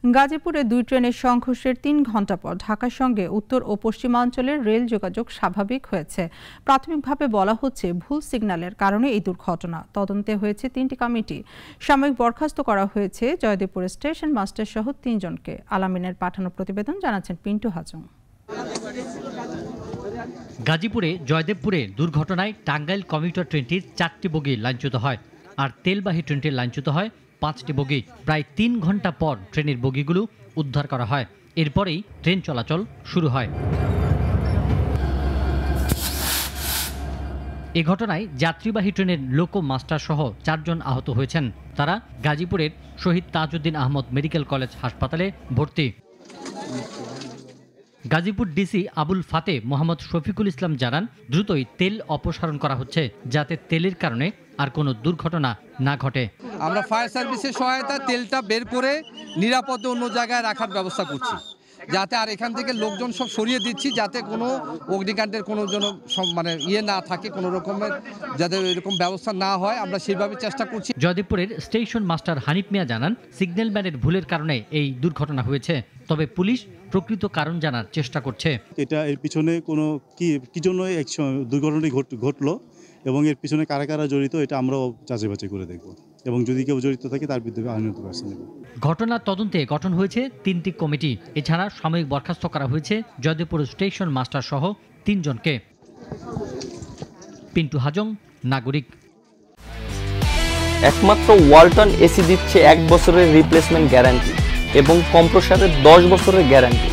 গাজীপুরে দুই ট্রেনের সংঘর্ষের ৩ ঘণ্টা পর ঢাকার সঙ্গে উত্তর ও পশ্চিমাঞ্চলের রেল যোগাযোগ স্বাভাবিক হয়েছে। প্রাথমিকভাবে বলা হচ্ছে ভুল সিগন্যালের কারণে এই দুর্ঘটনা। তদন্তে হয়েছে ৩টি কমিটি। সাময়িক বরখাস্ত করা হয়েছে জয়দেবপুর স্টেশন মাস্টার সহ ৩ জনকে। আলামিনের পাঠানো প্রতিবেদন জানাচ্ছেন পিন্টু হাজং। গাজীপুরে জয়দেবপুরে দুর্ঘটনায় টাঙ্গাইল কমিউটার ট্রেনটির 4টি বগি লাইনচ্যুত হয়, আর তেলবাহী ট্রেনটির লাইনচ্যুত হয় 5টি বগি। প্রায় 3 ঘণ্টা পর ট্রেনের বগিগুলো উদ্ধার করা হয়। এরপরেই ট্রেন চলাচল শুরু হয়। এ ঘটনায় যাত্রীবাহী ট্রেনের লোকো মাস্টার সহ 4 জন আহত হয়েছেন। তারা গাজীপুরের শহীদ তাজউদ্দিন আহমদ মেডিকেল কলেজ হাসপাতালে ভর্তি। গাজীপুর ডিসি আবুল ফাতে মোহাম্মদ শফিকুল ইসলাম জানান, দ্রুতই তেল অপসারণ করা হচ্ছে যাতে তেলের কারণে আর কোনো দুর্ঘটনা না ঘটে। আমরা ফায়ার সার্ভিসের সহায়তায় তেলটা বের করে নিরাপদে অন্য জায়গায় রাখার ব্যবস্থা করছি, যাতে আর এখান থেকে লোকজন সব সরিয়ে দিচ্ছি, যাতে কোনো অগ্নিকাণ্ডের কোনো যেন মানে না থাকে, কোনো রকমের যাতে এরকম ব্যবস্থা না হয়, আমরা সেইভাবে চেষ্টা করছি। জয়দেবপুরের স্টেশন মাস্টার হানিফ মিয়া জানান, সিগন্যালম্যানের ভুলের কারণে এই দুর্ঘটনা হয়েছে, তবে পুলিশ প্রকৃত কারণ জানার চেষ্টা করছে। এটা এর পিছনে কোনো কি জন্য দুর্ঘটনাটি ঘটলো এবং এর পিছনে কারা কারা জড়িত এটা আমরাও যাচাই বাছাই করে দেখব, এবং যদি কেউ জড়িত থাকে তার বিরুদ্ধে আইনত ব্যবস্থা নেব। ঘটনার তদন্তে গঠন হয়েছে 3টি কমিটি। এছাড়া সাময়িক বরখাস্ত করা হয়েছে জয়দেবপুর স্টেশন মাস্টার সহ 3 জনকে। পিন্টু হাজং, নাগরিক। একমাত্র ওয়ালটন এসি দিচ্ছে 1 বছরের রিপ্লেসমেন্ট গ্যারান্টি এবং কম্প্রেসারের 10 বছরের গ্যারান্টি।